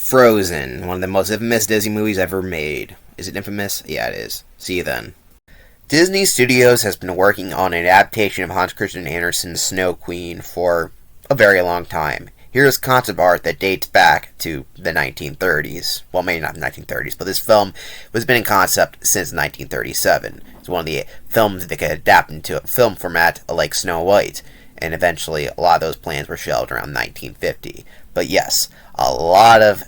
Frozen, one of the most infamous Disney movies ever made. Is it infamous? Yeah, it is. See you then. Disney Studios has been working on an adaptation of Hans Christian Andersen's Snow Queen for a very long time. Here's concept art that dates back to the 1930s. Well, maybe not the 1930s, but this film has been in concept since 1937. It's one of the films that could adapt into a film format like Snow White, and eventually a lot of those plans were shelved around 1950. But yes, a lot of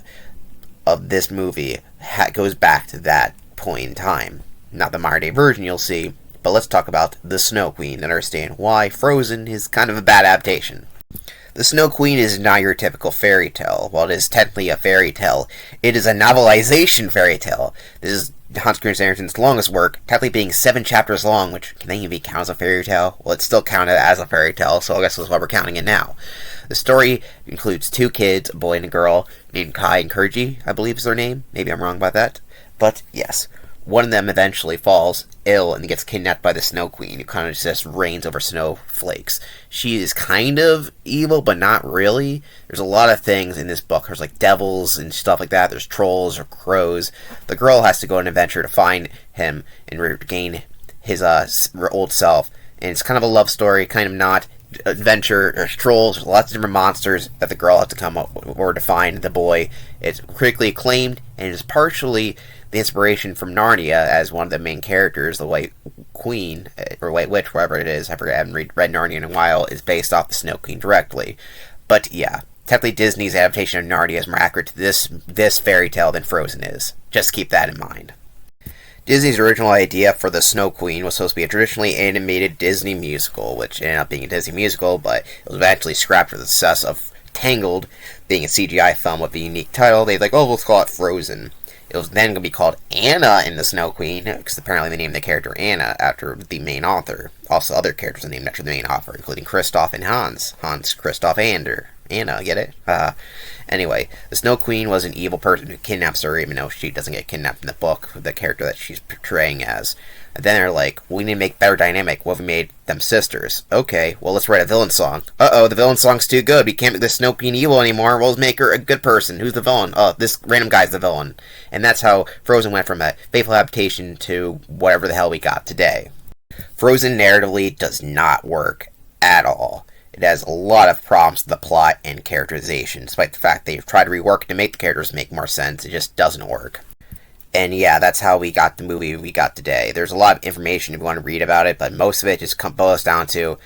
this movie goes back to that point in time. Not the modern day version you'll see, but let's talk about the Snow Queen and understand why Frozen is kind of a bad adaptation. The Snow Queen is not your typical fairy tale. While it is technically a fairy tale, it is a novelization fairy tale. This is Hans Christian Andersen's longest work, technically being 7 chapters long, which can even be counted as a fairy tale. Well, it's still counted as a fairy tale, so I guess that's why we're counting it now. The story includes 2 kids, a boy and a girl, named Kai and Kurji, I believe is their name. Maybe I'm wrong about that. But yes, one of them eventually falls ill and gets kidnapped by the Snow Queen, who kind of just reigns over snowflakes. She is kind of evil, but not really. There's a lot of things in this book. There's like devils and stuff like that. There's trolls or crows. The girl has to go on an adventure to find him and regain his old self. And it's kind of a love story, kind of not. Adventure, there's trolls, there's lots of different monsters that the girl has to come up or to find the boy. It's critically acclaimed, and is partially the inspiration from Narnia as one of the main characters, the White Queen, or White Witch, whatever it is, I forget, I haven't read Narnia in a while, is based off the Snow Queen directly. But yeah, technically Disney's adaptation of Narnia is more accurate to this fairy tale than Frozen is. Just keep that in mind. Disney's original idea for the Snow Queen was supposed to be a traditionally animated Disney musical, which ended up being a Disney musical, but it was eventually scrapped with the success of Tangled being a CGI film with a unique title. They were like, oh, let's call it Frozen. It was then going to be called Anna and the Snow Queen, because apparently they named the character Anna after the main author. Also, other characters are named after the main author, including Kristoff and Hans. Hans Kristoff Anna, get it? Anyway, the Snow Queen was an evil person who kidnaps her, even though she doesn't get kidnapped in the book, the character that she's portraying as. And then they're like, we need to make better dynamic. What if we made them sisters? Okay, well, let's write a villain song. Uh-oh, the villain song's too good. We can't make the Snow Queen evil anymore. Well, let's make her a good person. Who's the villain? Oh, this random guy's the villain. And that's how Frozen went from a faithful adaptation to whatever the hell we got today. Frozen narratively does not work at all. It has a lot of problems with the plot and characterization, despite the fact they've tried to rework it to make the characters make more sense. It just doesn't work. And yeah, that's how we got the movie we got today. There's a lot of information if you want to read about it, but most of it just boils down to,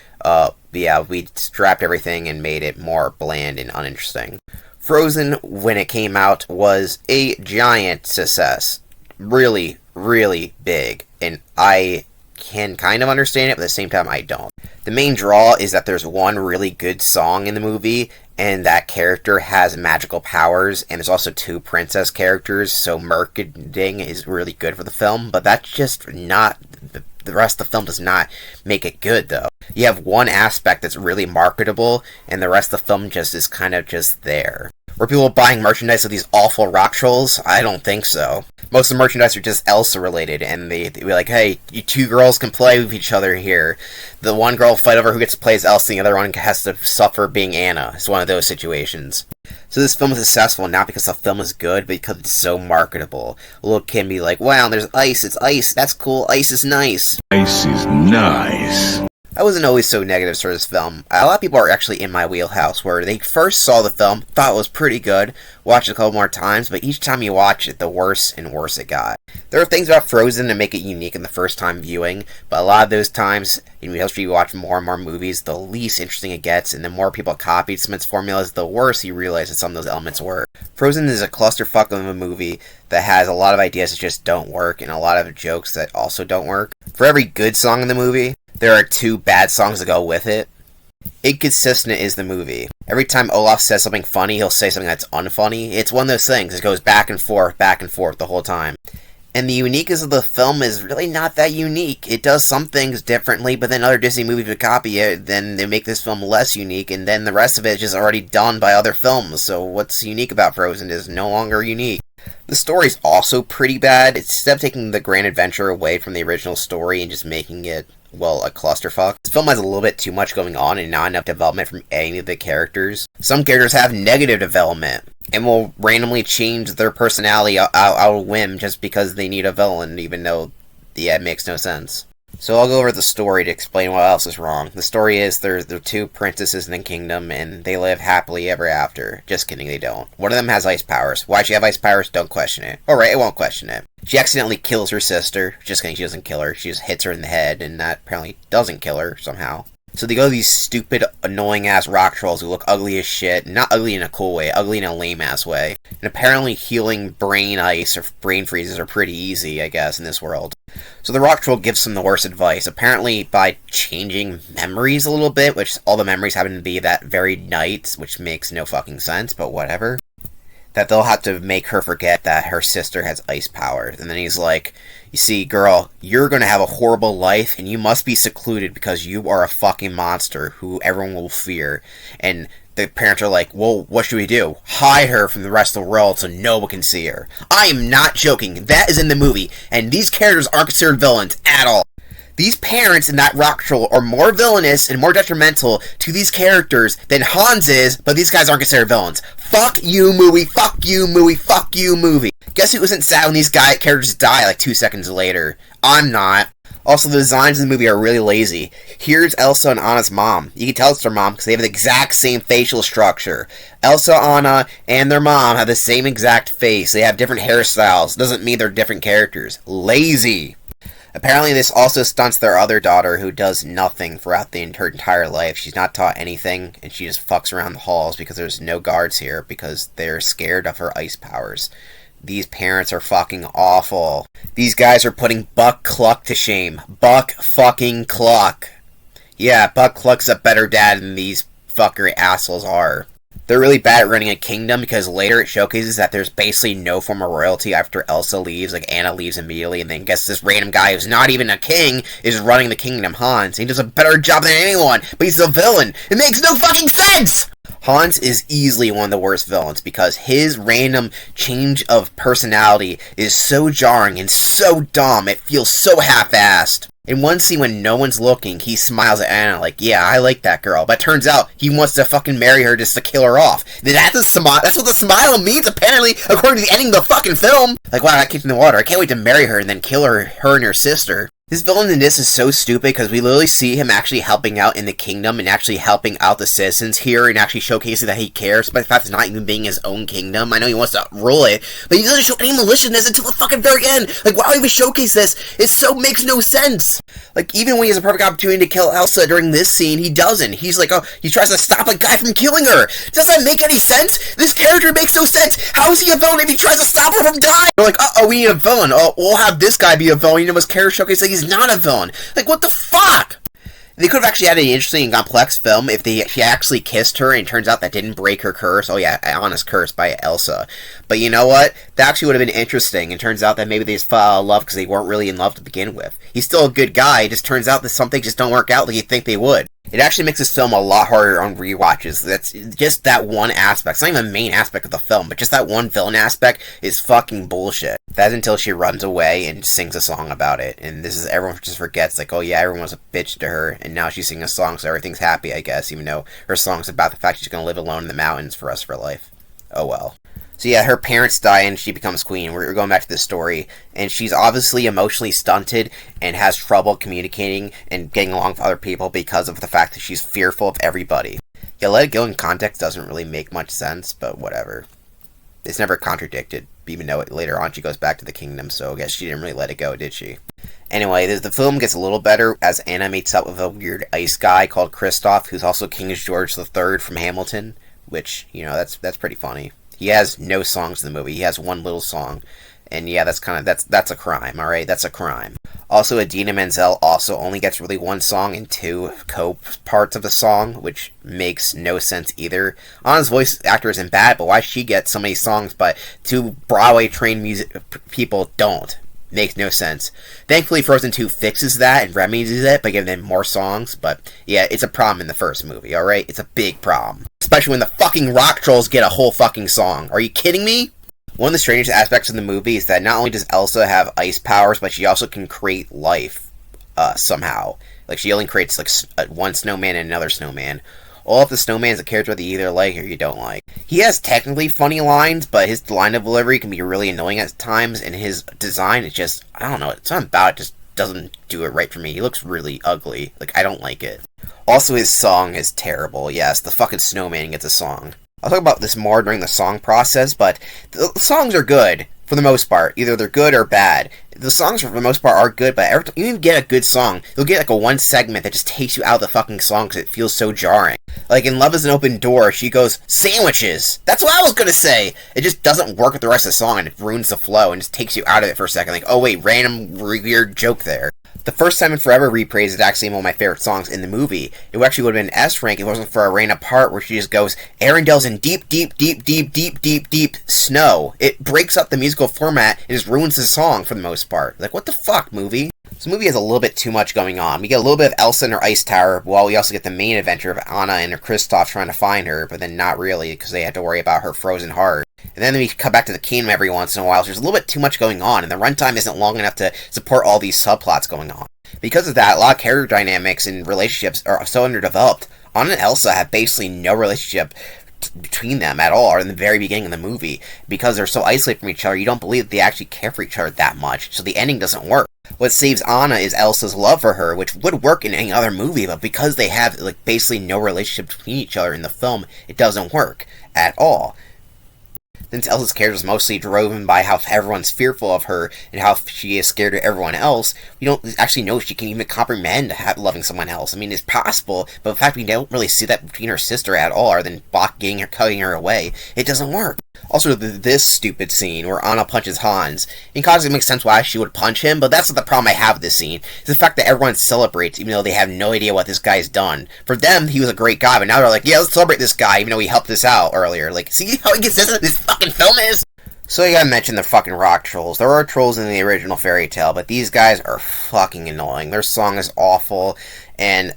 we scrapped everything and made it more bland and uninteresting. Frozen, when it came out, was a giant success. Really, really big. And I can kind of understand it, but at the same time, I don't. The main draw is that there's one really good song in the movie, and that character has magical powers, and there's also 2 princess characters, so marketing is really good for the film, but that's just not, the rest of the film does not make it good, though. You have one aspect that's really marketable, and the rest of the film just is kind of just there. Were people buying merchandise of these awful rock trolls? I don't think so. Most of the merchandise are just Elsa related, and they be like, hey, you 2 girls can play with each other here. The one girl fight over who gets to play as Elsa, the other one has to suffer being Anna. It's one of those situations. So this film is successful not because the film is good, but because it's so marketable. A little kid can be like, wow, there's ice, it's ice, that's cool, ice is nice. Ice is nice. I wasn't always so negative for this film. A lot of people are actually in my wheelhouse, where they first saw the film, thought it was pretty good, watched it a couple more times, but each time you watch it, the worse and worse it got. There are things about Frozen that make it unique in the first time viewing, but a lot of those times, as you watch more and more movies, the least interesting it gets, and the more people copied some of its formulas, the worse you realize that some of those elements work. Frozen is a clusterfuck of a movie that has a lot of ideas that just don't work, and a lot of jokes that also don't work. For every good song in the movie, there are 2 bad songs that go with it. Inconsistent is the movie. Every time Olaf says something funny, he'll say something that's unfunny. It's one of those things. It goes back and forth the whole time. And the uniqueness of the film is really not that unique. It does some things differently, but then other Disney movies would copy it, then they make this film less unique, and then the rest of it is just already done by other films. So what's unique about Frozen is no longer unique. The story's also pretty bad. Instead of taking the grand adventure away from the original story and just making it, well, a clusterfuck. This film has a little bit too much going on and not enough development from any of the characters. Some characters have negative development. and will randomly change their personality out of whim just because they need a villain, even though, yeah, it makes no sense. So I'll go over the story to explain what else is wrong. The story is there are two princesses in the kingdom, and they live happily ever after. Just kidding, they don't. One of them has ice powers. Why she have ice powers? Don't question it. Alright, I won't question it. She accidentally kills her sister. Just kidding, she doesn't kill her. She just hits her in the head, and that apparently doesn't kill her somehow. So they go to these stupid, annoying-ass rock trolls who look ugly as shit. Not ugly in a cool way, ugly in a lame-ass way. And apparently healing brain ice or brain freezes are pretty easy, I guess, in this world. So the rock troll gives them the worst advice. Apparently by changing memories a little bit, which all the memories happen to be that very night, which makes no fucking sense, but whatever. That they'll have to make her forget that her sister has ice powers. And then he's like, you see, girl, you're gonna have a horrible life, and you must be secluded because you are a fucking monster who everyone will fear. And the parents are like, well, what should we do? Hide her from the rest of the world so no one can see her. I am not joking. That is in the movie, and these characters aren't considered villains at all. These parents in that rock troll are more villainous and more detrimental to these characters than Hans is, but these guys aren't considered villains. Fuck you, movie. Fuck you, movie. Fuck you, movie. Guess who wasn't sad when these characters die like 2 seconds later? I'm not. Also, the designs in the movie are really lazy. Here's Elsa and Anna's mom. You can tell it's their mom because they have the exact same facial structure. Elsa, Anna, and their mom have the same exact face. They have different hairstyles. Doesn't mean they're different characters. Lazy. Apparently this also stunts their other daughter, who does nothing throughout her entire life. She's not taught anything, and she just fucks around the halls because there's no guards here because they're scared of her ice powers. These parents are fucking awful. These guys are putting Buck Cluck to shame. Buck fucking Cluck. Yeah, Buck Cluck's a better dad than these fucker assholes are. They're really bad at running a kingdom because later it showcases that there's basically no form of royalty after Elsa leaves. Like, Anna leaves immediately, and then guess this random guy who's not even a king is running the kingdom, Hans. He does a better job than anyone, but he's a villain. It makes no fucking sense! Hans is easily one of the worst villains because his random change of personality is so jarring and so dumb, it feels so half-assed. In one scene when no one's looking, he smiles at Anna like, yeah, I like that girl. But it turns out he wants to fucking marry her just to kill her off. That's what the smile means, apparently, according to the ending of the fucking film. Like, wow, I got kicked in the water. I can't wait to marry her and then kill her and her sister. This villain in this is so stupid because we literally see him actually helping out in the kingdom and actually helping out the citizens here and actually showcasing that he cares, but the fact it's not even being his own kingdom. I know he wants to rule it, but he doesn't show any maliciousness until the fucking very end. Like, why would he showcase this? It so makes no sense. Like, even when he has a perfect opportunity to kill Elsa during this scene, he doesn't. He's like, oh, he tries to stop a guy from killing her. Does that make any sense? This character makes no sense. How is he a villain if he tries to stop her from dying? They're like, uh-oh, we need a villain. Oh, we'll have this guy be a villain. You know, his character showcase like he's not a villain. Like, what the fuck? They could have actually had an interesting and complex film if she actually kissed her and it turns out that didn't break her curse. Oh yeah, Anna's curse by Elsa. But you know what? That actually would have been interesting. It turns out that maybe they just fell out of love because they weren't really in love to begin with. He's still a good guy. It just turns out that some things just don't work out like you think they would. It actually makes this film a lot harder on rewatches. That's just that one aspect. It's not even the main aspect of the film, but just that one villain aspect is fucking bullshit. That's until she runs away and sings a song about it. And this is, everyone just forgets, like, oh yeah, everyone was a bitch to her, and now she's singing a song, so everything's happy, I guess, even though her song's about the fact she's gonna live alone in the mountains for us for life. Oh well. So yeah, her parents die and she becomes queen. We're going back to the story. And she's obviously emotionally stunted and has trouble communicating and getting along with other people because of the fact that she's fearful of everybody. Yeah, Let It Go in context doesn't really make much sense, but whatever. It's never contradicted, even though later on she goes back to the kingdom, so I guess she didn't really let it go, did she? Anyway, the film gets a little better as Anna meets up with a weird ice guy called Kristoff, who's also King George III from Hamilton, which, you know, that's pretty funny. He has no songs in the movie. He has one little song. And yeah, that's a crime, alright? That's a crime. Also, Idina Menzel also only gets really one song and two co-parts of the song, which makes no sense either. Anna's voice actor isn't bad, but why she gets so many songs, but two Broadway-trained music people don't? Makes no sense. Thankfully, Frozen 2 fixes that and remedies it by giving them more songs, but yeah, it's a problem in the first movie, alright? It's a big problem. Especially when the fucking rock trolls get a whole fucking song. Are you kidding me? One of the strangest aspects of the movie is that not only does Elsa have ice powers, but she also can create life, somehow. Like, she only creates, like, one snowman and another snowman. Olaf the Snowman is a character that you either like or you don't like. He has technically funny lines, but his line delivery can be really annoying at times, and his design is just, I don't know, something about it just doesn't do it right for me. He looks really ugly. Like, I don't like it. Also, his song is terrible. Yes, the fucking snowman gets a song. I'll talk about this more during the song process, but the songs are good, for the most part. Either they're good or bad. The songs, for the most part, are good, but every time you get a good song, you'll get, like, a one segment that just takes you out of the fucking song because it feels so jarring. Like, in Love is an Open Door, she goes, sandwiches! That's what I was gonna say! It just doesn't work with the rest of the song, and it ruins the flow, and just takes you out of it for a second. Like, oh wait, random, weird joke there. The First Time and Forever reprise is actually one of my favorite songs in the movie. It actually would have been S rank if it wasn't for a random part where she just goes, Arendelle's in deep, deep, deep, deep, deep, deep, deep snow. It breaks up the musical format and just ruins the song for the most part. Like, what the fuck, movie? This movie has a little bit too much going on. We get a little bit of Elsa in her ice tower, while we also get the main adventure of Anna and Kristoff trying to find her, but then not really, because they had to worry about her frozen heart. And then we come back to the kingdom every once in a while, so there's a little bit too much going on, and the runtime isn't long enough to support all these subplots going on. Because of that, a lot of character dynamics and relationships are so underdeveloped. Anna and Elsa have basically no relationship between them at all, or in the very beginning of the movie. Because they're so isolated from each other, you don't believe that they actually care for each other that much, so the ending doesn't work. What saves Anna is Elsa's love for her, which would work in any other movie, but because they have, like, basically no relationship between each other in the film, it doesn't work at all. Since Elsa's character is mostly driven by how everyone's fearful of her and how she is scared of everyone else, we don't actually know if she can even comprehend loving someone else. I mean, it's possible, but the fact we don't really see that between her sister at all, other than Bach cutting her away, it doesn't work. Also, this stupid scene where Anna punches Hans. In context, it makes sense why she would punch him, but that's not the problem I have with this scene. It's the fact that everyone celebrates, even though they have no idea what this guy's done. For them, he was a great guy, but now they're like, yeah, let's celebrate this guy, even though he helped us out earlier. Like, see how inconsistent this fucking film is? So I gotta mention the fucking rock trolls. There are trolls in the original fairy tale, but these guys are fucking annoying. Their song is awful, and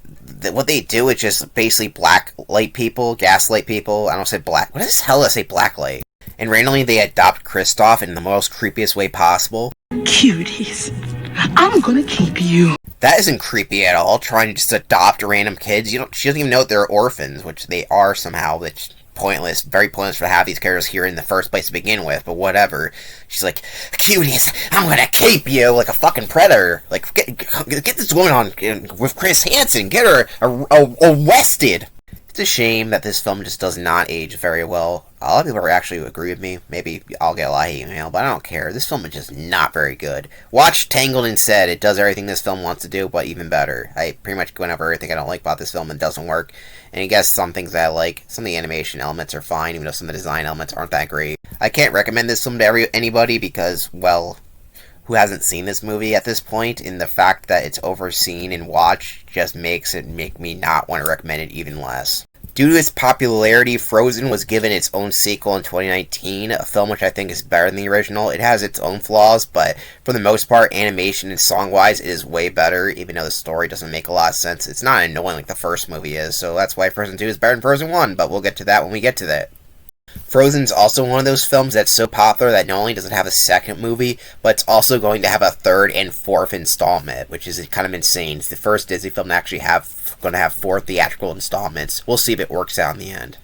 what they do is just basically black light people, gaslight people. I don't say black. What the hell did I say black light? And randomly they adopt Kristoff in the most creepiest way possible. Cuties, I'm gonna keep you. That isn't creepy at all, trying to just adopt random kids. She doesn't even know that they're orphans, which they are somehow, which pointless, very pointless for to have these characters here in the first place to begin with, but whatever. She's like, cuties, I'm gonna keep you, like a fucking predator. Like, get this woman on with Chris Hansen, get her arrested. It's a shame that this film just does not age very well. A lot of people actually agree with me. Maybe I'll get a lot of hate mail, but I don't care. This film is just not very good. Watch Tangled instead. It does everything this film wants to do, but even better. I pretty much went over everything I don't like about this film and it doesn't work. And I guess some things that I like, some of the animation elements are fine, even though some of the design elements aren't that great. I can't recommend this film to anybody because, well, who hasn't seen this movie at this point, and the fact that it's overseen and watched just makes me not want to recommend it even less. Due to its popularity, Frozen was given its own sequel in 2019, a film which I think is better than the original. It has its own flaws, but for the most part, animation and song-wise, it is way better, even though the story doesn't make a lot of sense. It's not annoying like the first movie is, so that's why Frozen 2 is better than Frozen 1, but we'll get to that when we get to that. Frozen's also one of those films that's so popular that not only does it have a second movie, but it's also going to have a third and fourth installment, which is kind of insane. It's the first Disney film to actually going to have 4 theatrical installments. We'll see if it works out in the end.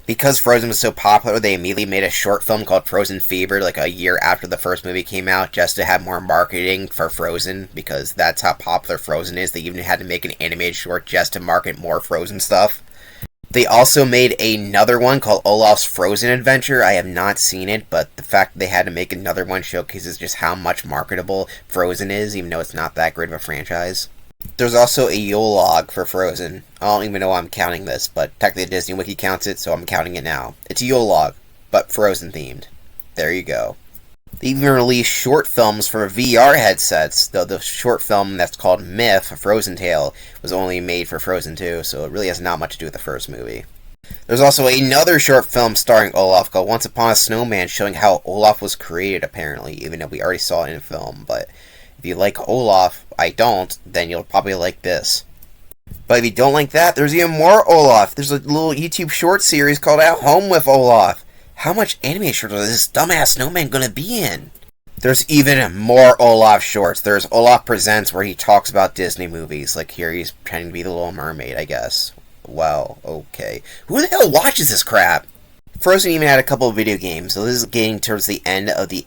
Because Frozen was so popular, they immediately made a short film called Frozen Fever, like a year after the first movie came out, just to have more marketing for Frozen, because that's how popular Frozen is. They even had to make an animated short just to market more Frozen stuff. They also made another one called Olaf's Frozen Adventure. I have not seen it, but the fact that they had to make another one showcases just how much marketable Frozen is, even though it's not that great of a franchise. There's also a Yule log for Frozen. I don't even know why I'm counting this, but technically Disney Wiki counts it, so I'm counting it now. It's a Yule log, but Frozen themed. There you go. They even released short films for VR headsets, though the short film that's called Myth, A Frozen Tale, was only made for Frozen 2, so it really has not much to do with the first movie. There's also another short film starring Olaf called Once Upon a Snowman, showing how Olaf was created, apparently, even though we already saw it in film, but if you like Olaf, I don't, then you'll probably like this. But if you don't like that, there's even more Olaf. There's a little YouTube short series called At Home with Olaf. How much anime shorts is this dumbass snowman gonna be in? There's even more Olaf shorts. There's Olaf Presents, where he talks about Disney movies. Like here he's pretending to be the Little Mermaid, I guess. Well, okay. Who the hell watches this crap? Frozen even had a couple of video games, so this is getting towards the end of the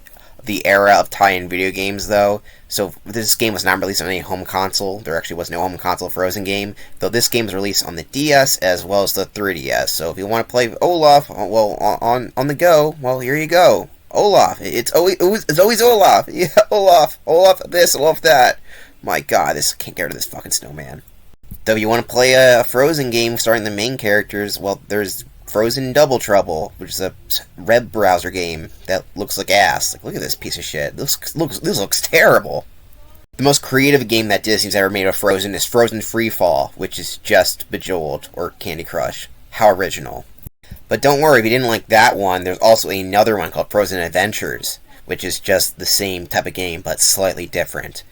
era of tie-in video games, though. So this game was not released on any home console. There actually was no home console Frozen game, though this game was released on the DS as well as the 3DS. So if you want to play Olaf, well, on the go, well, here you go. Olaf. It's always Olaf. Yeah, Olaf. Olaf this, Olaf that. My God, I can't get rid of this fucking snowman. Though if you want to play a Frozen game starting the main characters, well, there's Frozen Double Trouble, which is a web browser game that looks like ass. Like, look at this piece of shit. This looks terrible. The most creative game that Disney's ever made of Frozen is Frozen Free Fall, which is just Bejeweled or Candy Crush. How original. But don't worry, if you didn't like that one, there's also another one called Frozen Adventures, which is just the same type of game, but slightly different.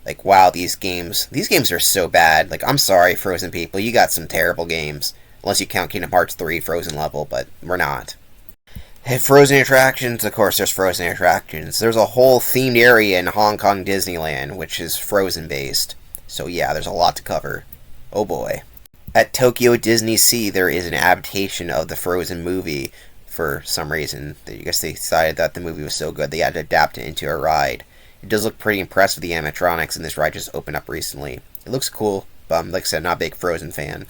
Like, wow, these games are so bad. Like, I'm sorry, Frozen people, you got some terrible games. Unless you count Kingdom Hearts 3 Frozen level, but we're not. Hey, Frozen attractions, of course there's Frozen attractions. There's a whole themed area in Hong Kong Disneyland, which is Frozen based. So yeah, there's a lot to cover. Oh boy. At Tokyo Disney Sea, there is an adaptation of the Frozen movie. For some reason, I guess they decided that the movie was so good they had to adapt it into a ride. It does look pretty impressive with the animatronics, and this ride just opened up recently. It looks cool, but like I said, not a big Frozen fan.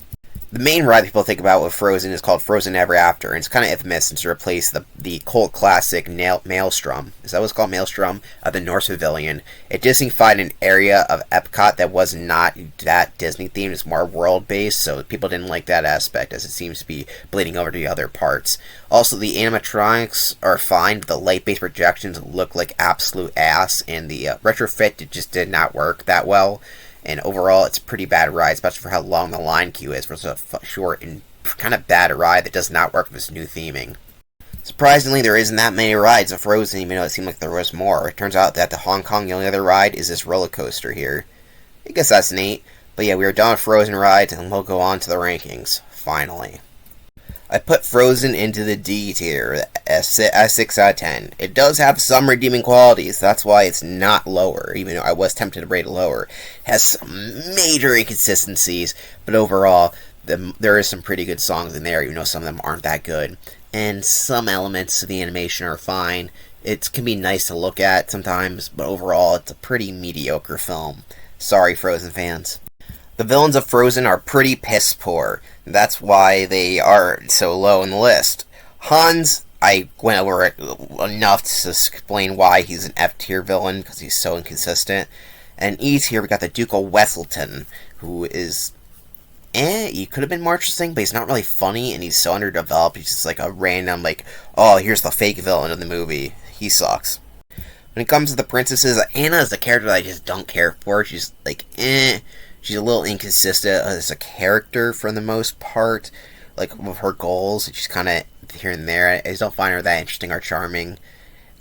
The main ride people think about with Frozen is called Frozen Ever After, and it's kind of infamous since it replaced the cult classic Maelstrom. Is that what's called, Maelstrom? Of the Norse Pavilion. It Disney-fied an area of Epcot that was not that Disney-themed. It's more world-based, so people didn't like that aspect, as it seems to be bleeding over to the other parts. Also, the animatronics are fine, but the light-based projections look like absolute ass, and the retrofit just did not work that well. And overall, it's a pretty bad ride, especially for how long the line queue is for such a short and kind of bad ride that does not work with this new theming. Surprisingly, there isn't that many rides of Frozen, even though it seemed like there was more. It turns out that the Hong Kong, the only other ride is this roller coaster here. I guess that's neat. But yeah, we are done with Frozen rides, and we'll go on to the rankings. Finally. I put Frozen into the D tier, a 6 out of 10. It does have some redeeming qualities, that's why it's not lower, even though I was tempted to rate it lower. It has some major inconsistencies, but overall, there is some pretty good songs in there, even though some of them aren't that good. And some elements of the animation are fine. It can be nice to look at sometimes, but overall, it's a pretty mediocre film. Sorry, Frozen fans. The villains of Frozen are pretty piss poor. That's why they are so low in the list. Hans, I went over it enough to explain why he's an F tier villain, because he's so inconsistent. And E tier, we got the Duke of Weselton, who is he could have been more interesting, but he's not really funny, and he's so underdeveloped. He's just like a random, like, oh, here's the fake villain of the movie. He sucks. When it comes to the princesses, Anna is the character that I just don't care for. She's like, She's a little inconsistent as a character for the most part. Like, with her goals, she's kind of here and there. I just don't find her that interesting or charming.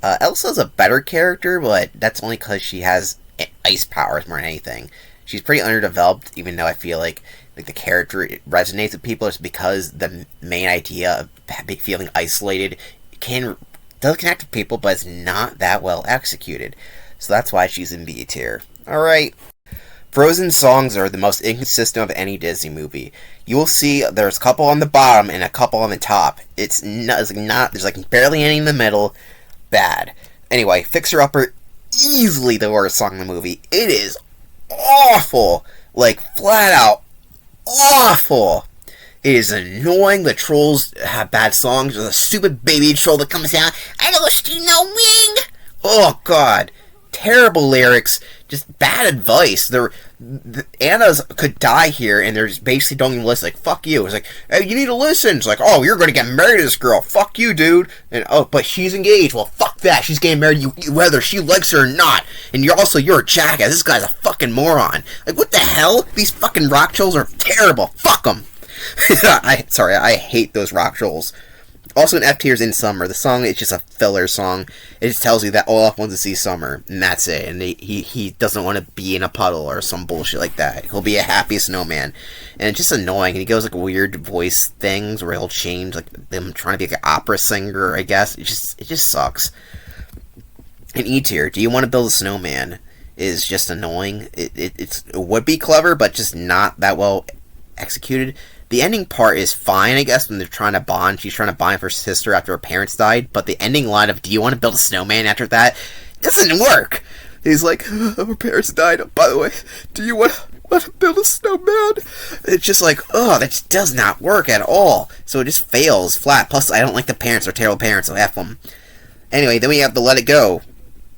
Elsa's a better character, but that's only because she has ice powers more than anything. She's pretty underdeveloped, even though I feel like the character resonates with people. It's because the main idea of feeling isolated does connect with people, but it's not that well executed. So that's why she's in B tier. Alright. Frozen songs are the most inconsistent of any Disney movie. You will see there's a couple on the bottom and a couple on the top. There's like barely any in the middle. Bad. Anyway, Fixer Upper, easily the worst song in the movie. It is awful. Like, flat out awful. It is annoying. The trolls have bad songs. There's a stupid baby troll that comes out. I lost you no wing. Oh, God. Terrible lyrics. Just bad advice. The Anna's could die here, and they're just basically don't even listen. Like, fuck you. It's like, hey, you need to listen. It's like, oh, you're going to get married to this girl. Fuck you, dude. And, oh, but she's engaged. Well, fuck that. She's getting married whether she likes her or not. And you're a jackass. This guy's a fucking moron. Like, what the hell? These fucking rock trolls are terrible. Fuck them. I hate those rock trolls. Also, in F tier is In Summer. The song is just a filler song. It just tells you that Olaf wants to see summer, and that's it. And he doesn't want to be in a puddle or some bullshit like that. He'll be a happy snowman. And it's just annoying. And he goes like weird voice things where he'll change, like them trying to be like an opera singer, I guess. It just sucks. In E tier, Do You Want to Build a Snowman is just annoying. It would be clever, but just not that well executed. The ending part is fine, I guess, when they're trying to bond. She's trying to bond with her sister after her parents died, but the ending line of, do you want to build a snowman after that, doesn't work! He's like, her parents died, by the way, do you want to build a snowman? It's just like, that just does not work at all. So it just fails flat. Plus, I don't like the parents. They're terrible parents, so F them. Anyway, then we have the Let It Go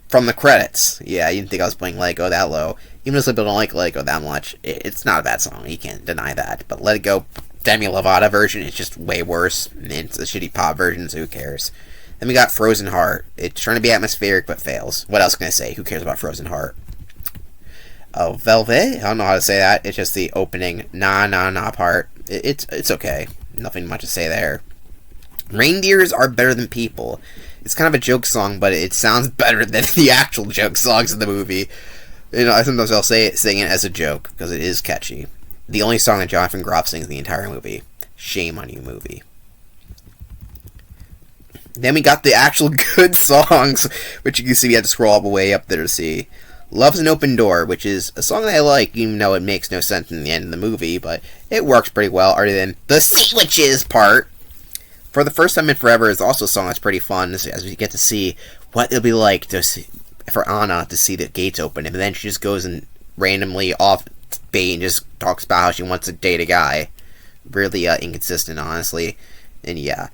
from the credits. Yeah, you didn't think I was playing Let It Go that low. Even though some people don't like Let It Go that much, it's not a bad song. You can't deny that. But Let It Go, Demi Lovato version, is just way worse. It's a shitty pop version, so who cares? Then we got Frozen Heart. It's trying to be atmospheric, but fails. What else can I say? Who cares about Frozen Heart? Oh, Velvet? I don't know how to say that. It's just the opening na part. It's okay. Nothing much to say there. Reindeers Are Better Than People. It's kind of a joke song, but it sounds better than the actual joke songs in the movie. You know, sometimes I'll sing it as a joke, because it is catchy. The only song that Jonathan Groff sings in the entire movie. Shame on you, movie. Then we got the actual good songs, which you can see we had to scroll all the way up there to see. Love's an Open Door, which is a song that I like, even though it makes no sense in the end of the movie, but it works pretty well, other than the sandwiches part. For the First Time in Forever is also a song that's pretty fun, as we get to see what it'll be like for Anna to see the gates open, and then she just goes and randomly off bait and just talks about how she wants to date a guy. Really inconsistent, honestly. And yeah.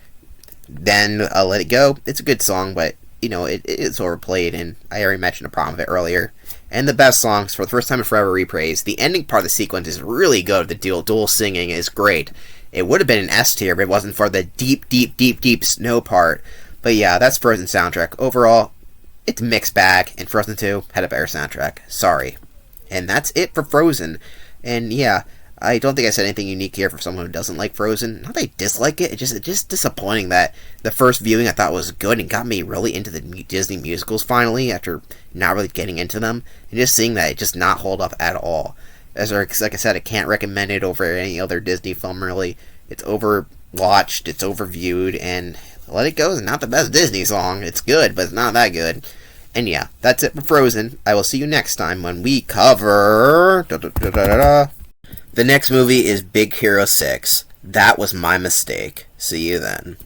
Then Let It Go. It's a good song, but you know it's overplayed, and I already mentioned a problem with it earlier. And the best songs for the First Time in Forever reprise. The ending part of the sequence is really good. The dual singing is great. It would have been an S tier if it wasn't for the deep snow part. But yeah, that's Frozen soundtrack. Overall, it's a mixed bag, and Frozen 2 had a better soundtrack. Sorry. And that's it for Frozen. And yeah, I don't think I said anything unique here for someone who doesn't like Frozen. Not that I dislike it, it's just disappointing that the first viewing I thought was good and got me really into the Disney musicals finally, after not really getting into them, and just seeing that it just not hold up at all. Like I said, I can't recommend it over any other Disney film, really. It's overwatched, it's overviewed, and Let It Go is not the best Disney song. It's good, but it's not that good. And yeah, that's it for Frozen. I will see you next time when we cover... The next movie is Big Hero 6. That was my mistake. See you then.